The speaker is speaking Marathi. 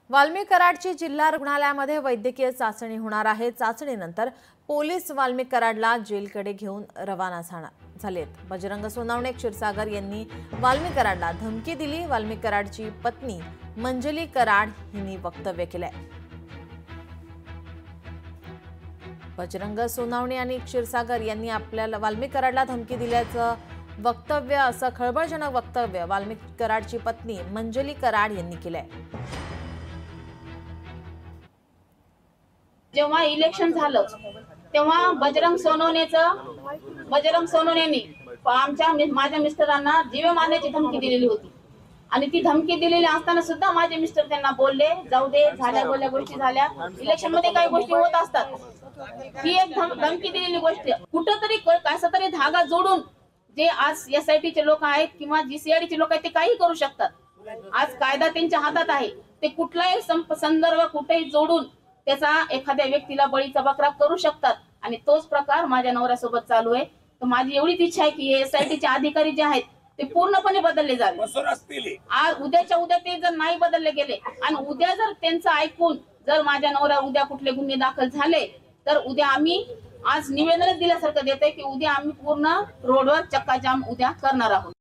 वाल्मिक कराडची जिल्हा रुग्णालयामध्ये वैद्यकीय चाचणी होणार आहे। चाचणीनंतर पोलीस वाल्मिक कराडला जेलकडे घेऊन रवाना झालेत। बजरंग सोनावणे क्षीरसागर यांनी वाल्मिक कराडला धमकी दिली। वाल्मिक कराडची पत्नी मंजली कराड हिने वक्तव्य केले। बजरंग सोनावणे आणि क्षीरसागर यांनी आपल्याला वाल्मिक कराडला धमकी दिल्याचं वक्तव्य, असं खळबळजनक वक्तव्य वाल्मिक कराडची पत्नी मंजली कराड यांनी केले। जेव्हा इलेक्शन झालं तेव्हा बजरंग सोनवणेंनी माझ्या मिस्टरांना जीवे मारण्याची धमकी दिलेली होती आणि ती धमकी दिलेली असताना सुद्धा माझे मिस्टर त्यांना बोलले, जाऊ दे, झाल्या बोलल्या गोष्टी झाल्या, इलेक्शन मध्ये काही गोष्टी होत असतात, ही एक धमकी दिलेली गोष्ट कुठंतरी कसं तरी धागा जोडून जे आज एसआयटीचे लोक आहेत किंवा जीसीआरचे लोक आहेत ते काही करू शकतात। आज कायदा त्यांच्या हातात आहे, ते कुठलाही संदर्भ कुठेही जोडून त्याचा एखाद्या व्यक्तीला बळीचा बकरा करू शकतात आणि तोच प्रकार माझ्या नवऱ्यासोबत चालू आहे। तर माझी एवढीच इच्छा आहे की एसआयटीचे अधिकारी जे आहेत ते पूर्णपणे बदलले जावे। आज उद्याच्या उद्या ते जर नाही बदलले गेले आणि उद्या जर त्यांचं ऐकून जर माझ्या नवऱ्या उद्या कुठले गुन्हे दाखल झाले तर उद्या आम्ही आज निवेदनच दिल्यासारखं देतोय की उद्या आम्ही पूर्ण रोडवर चक्काजाम उद्या करणार आहोत।